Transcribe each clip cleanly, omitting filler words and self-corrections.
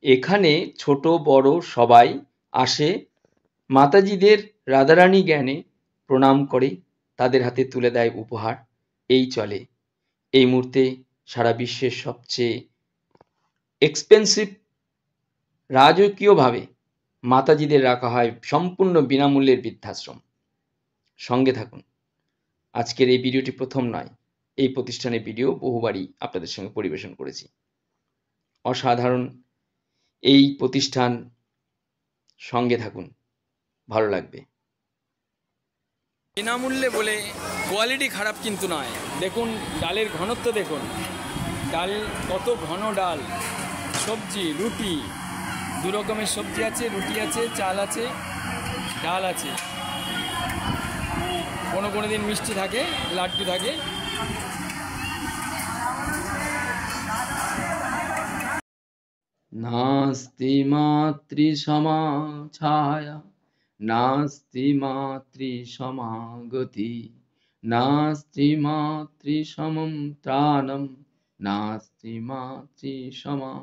এখানে ছোট বড় সবাই আসে মাতাজিদের রাধারানী জ্ঞানে প্রণাম করে, তাদের হাতে তুলে দেয় উপহার। এই চলে এই মুহূর্তে সারা বিশ্বের সবচেয়ে এক্সপেন্সিভ রাজকীয়ভাবে মাতাজিদের রাখা হয় সম্পূর্ণ বিনামূল্যের বৃদ্ধাশ্রম। সঙ্গে থাকুন। আজকের এই ভিডিওটি প্রথম নয়, এই প্রতিষ্ঠানের ভিডিও বহুবারই আপনাদের সঙ্গে পরিবেশন করেছি। অসাধারণ এই প্রতিষ্ঠান, সঙ্গে থাকুন, ভালো লাগবে। বিনামূল্যে বলে কোয়ালিটি খারাপ কিন্তু নয়। দেখুন ডালের ঘনত্ব, দেখুন ডাল কত ঘন ডাল, সবজি রুটি, দু রকমের সবজি আছে, রুটি আছে, চাল আছে, ডাল আছে, কোনো দিন মিষ্টি থাকে, লাড্ডু থাকে। নাস্তি মাতৃসমা ছায়া, নাস্তি মাতৃসমা গতি, নাস্তি মাতৃসমম ত্রাণম, নাস্তি মাতৃসমা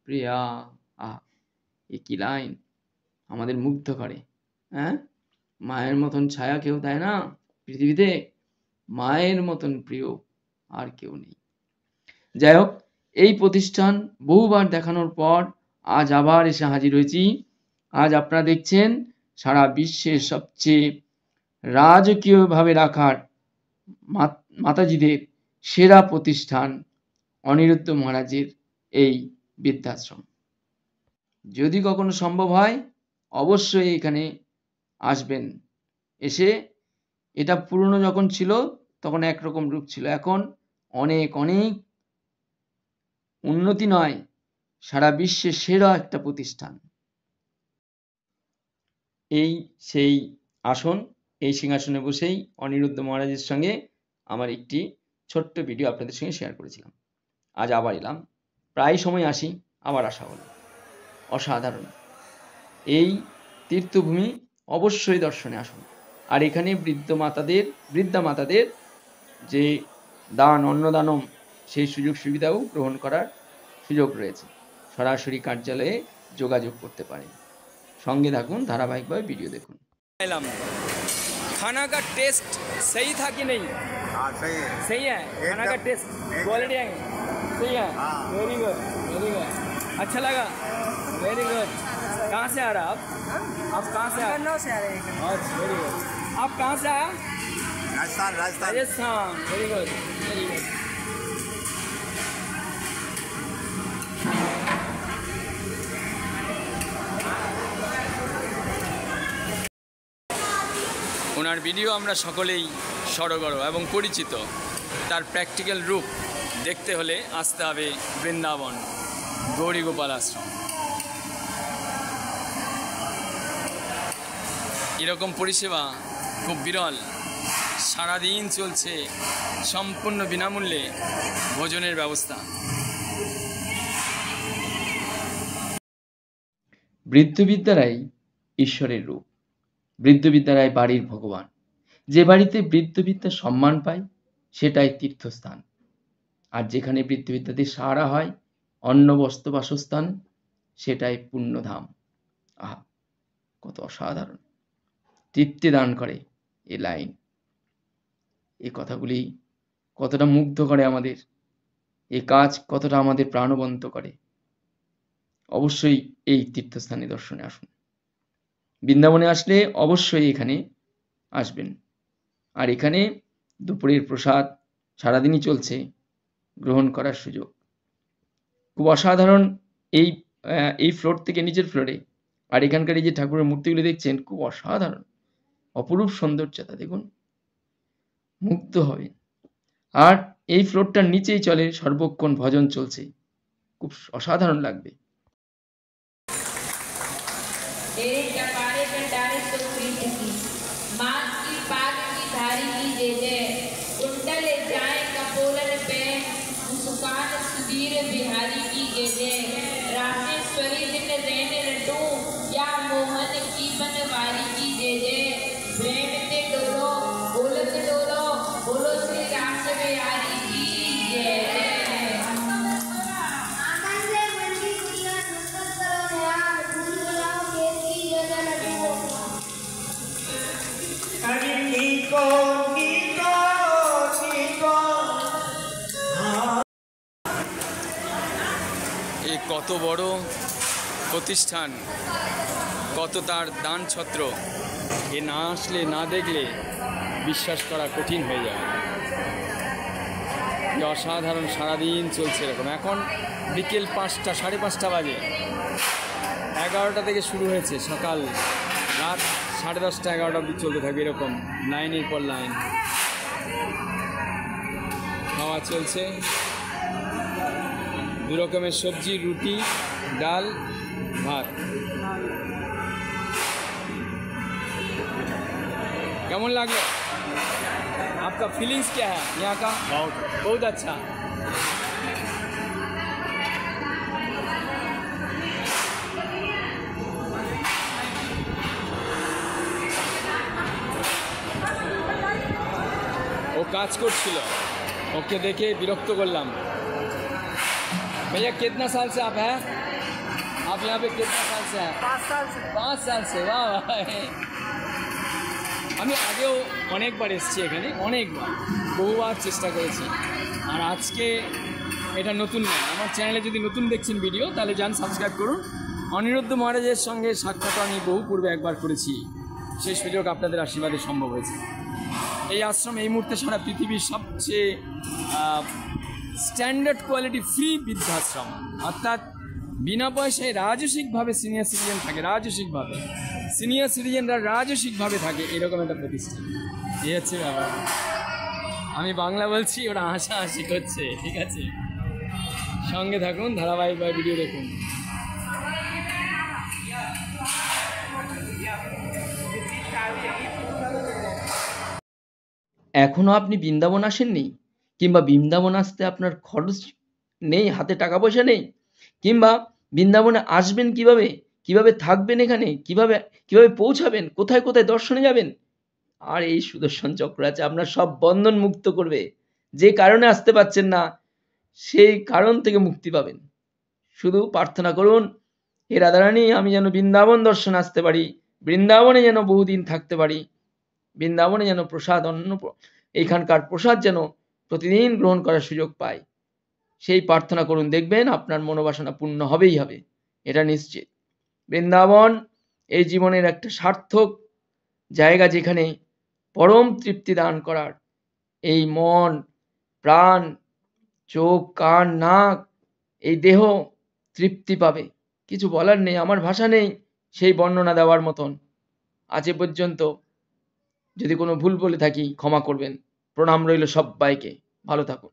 প্রিয়া। এ কি লাইন, আমাদের মুগ্ধ করে। হ্যাঁ, মায়ের মতন ছায়া কেউ দেয় না পৃথিবীতে, মায়ের মতন প্রিয় আর কেউ নেই। যাই হোক, এই প্রতিষ্ঠান বহুবার দেখানোর পর আজ আবার এসে হাজির হয়েছি। আজ আপনারা দেখছেন সারা বিশ্বের সবচেয়ে রাজকীয়ভাবে রাখার মাতাজিদের সেরা প্রতিষ্ঠান অনিরুদ্ধ মহারাজের এই বৃদ্ধাশ্রম। যদি কখনো সম্ভব হয় অবশ্যই এখানে আসবেন। এসে, এটা পুরনো যখন ছিল তখন একরকম রূপ ছিল, এখন অনেক অনেক উন্নতি নয়, সারা বিশ্বের সেরা একটা প্রতিষ্ঠান। এই সেই আসন, এই সিংহাসনে বসেই অনিরুদ্ধ মহারাজের সঙ্গে আমার একটি ছোট্ট ভিডিও আপনাদের সঙ্গে শেয়ার করেছিলাম। আজ আবার এলাম, প্রায় সময় আসি, আবার আসা হলো। অসাধারণ এই তীর্থভূমি, অবশ্যই দর্শনে আসুন। আর এখানে বৃদ্ধা মাতাদের যে দান, অন্নদানম, সেই সুযোগ সুবিধাও গ্রহণ করার সুযোগ রয়েছে। সরাসরি কার্যালয়ে যোগাযোগ করতে পারেন। সঙ্গে থাকুন, ধারাবাহিকভাবে ভিডিও দেখুন। खाना का टेस्ट सही था कि नहीं? सही है। खाना का टेस्ट क्वालिटी है, सही है। Very good, very good. अच्छा लगा, वेरी गुड। कहाँ से आ रहा आप कहाँ से आ रहे हैं? Very good. आप कहाँ से आया? Rajasthan. Very good, very good. ওনার ভিডিও আমরা সকলেই সড়গড় এবং পরিচিত। তার প্র্যাকটিক্যাল রূপ দেখতে হলে আসতে হবে বৃন্দাবন গৌরীগোপাল আশ্রম। এরকম পরিষেবা খুব বিরল। সারাদিন চলছে সম্পূর্ণ বিনামূল্যে ভোজনের ব্যবস্থা। বৃদ্ধবিদ্যারাই ঈশ্বরের রূপ, বৃদ্ধবিদ্যারাই বাড়ির ভগবান। যে বাড়িতে বৃদ্ধবিদ্যা সম্মান পায় সেটাই তীর্থস্থান। আর যেখানে বৃদ্ধবিদ্যাদের সাহারা হয়, অন্ন বস্ত্র বাসস্থান, সেটাই পুণ্যধাম। আহা, কত অসাধারণ, তৃপ্তি দান করে এ লাইন। এই কথাগুলি কতটা মুগ্ধ করে আমাদের, এ কাজ কতটা আমাদের প্রাণবন্ত করে। অবশ্যই এই তীর্থস্থানে দর্শনে আসুন। বৃন্দাবনে আসলে অবশ্যই এখানে আসবেন। আর এখানে দুপুরের প্রসাদ সারাদিনই চলছে, গ্রহণ করার সুযোগ। খুব অসাধারণ এই ফ্লোর থেকে নিচের ফ্লোরে। আর এখানকার এই যে ঠাকুরের মূর্তিগুলি দেখছেন, খুব অসাধারণ, অপরূপ সৌন্দর্যতা, দেখুন, মুগ্ধ হবেন। আর এই ফ্লোরটার নিচেই চলে সর্বক্ষণ ভজন চলছে, খুব অসাধারণ লাগবে। এই কত বড় প্রতিষ্ঠান, কত তার দান ছত্র, এ না আসলে না দেখলে বিশ্বাস করা কঠিন হয়ে যায়। কি অসাধারণ, সারাদিন চলছে এরকম। এখন বিকেল 5টা, 5:30 বাজে। 11টা থেকে শুরু হয়েছে, সকাল রাত 10:30, 11টা অবধি চলতে থাকবে এরকম লাইনের পর লাইন। খাওয়া চলছে, 2 রকমের সবজি, রুটি, ডাল, ভাত। কেমন লাগলো? आपका फीलिंग्स क्या है यहाँ का? बहुत अच्छा। ও কাজ করছিল, ওকে দেখে বিরক্ত করলাম। भैया कितना साल से आप हैं? आप यहाँ पे कितना साल से हैं? 5 साल से। 5 साल से, वाह वाह। আমি আগেও অনেকবার এসেছি এখানে, অনেকবার, বহুবার চেষ্টা করেছি। আর আজকে এটা নতুন নয়, আমার চ্যানেলে যদি নতুন দেখছেন ভিডিও তাহলে যান সাবস্ক্রাইব করুন। অনিরুদ্ধ মহারাজের সঙ্গে সাক্ষাৎ আমি বহু পূর্বে একবার করেছি, সেই সুযোগ আপনাদের আশীর্বাদে সম্ভব হয়েছে। এই আশ্রম এই মুহূর্তে সারা পৃথিবীর সবচেয়ে স্ট্যান্ডার্ড কোয়ালিটি ফ্রি বৃদ্ধাশ্রম, অর্থাৎ বিনা পয়সায় রাজস্বিকভাবে সিনিয়র সিটিজেন থাকে, রাজস্বিকভাবে সিনিয়র সিটিজেনরা রাজস্বিকভাবে থাকে, এরকম একটা প্রতিষ্ঠান। এই হচ্ছে ব্যাপার। আমি বাংলা বলছি, ওরা হাসাহাসি করছে, ঠিক আছে? সঙ্গে থাকুন, ধারাবাহিকভাবে ভিডিও দেখুন। এখনো আপনি বৃন্দাবন আসেননি, কিংবা বৃন্দাবন আসতে আপনার খরচ নেই, হাতে টাকা পয়সা নেই, কিংবা বৃন্দাবনে আসবেন কিভাবে, কিভাবে থাকবেন এখানে, কিভাবে কিভাবে পৌঁছাবেন, কোথায় কোথায় দর্শনে যাবেন, আর এই সুদর্শন চক্র আছে আপনার সব বন্ধন মুক্ত করবে। যে কারণে আসতে পারছেন না সেই কারণ থেকে মুক্তি পাবেন। শুধু প্রার্থনা করুন, হে রাধারানী, আমি যেন বৃন্দাবন দর্শন আসতে পারি, বৃন্দাবনে যেন বহুদিন থাকতে পারি, বৃন্দাবনে যেন প্রসাদ এইখানকার প্রসাদ যেন প্রতিদিন গ্রহণ করার সুযোগ পাই, সেই প্রার্থনা করুন। দেখবেন আপনার মনোবাসনা পূর্ণ হবেই হবে, এটা নিশ্চিত। বৃন্দাবন এই জীবনের একটা সার্থক জায়গা, যেখানে পরম তৃপ্তি দান করার, এই মন, প্রাণ, চোখ, কান, নাক, এই দেহ তৃপ্তি পাবে। কিছু বলার নেই, আমার ভাষা নেই সেই বর্ণনা দেওয়ার মতন। আজ পর্যন্ত যদি কোনো ভুল বলে থাকি ক্ষমা করবেন। প্রণাম রইল সবাইকে, ভালো থাকুন।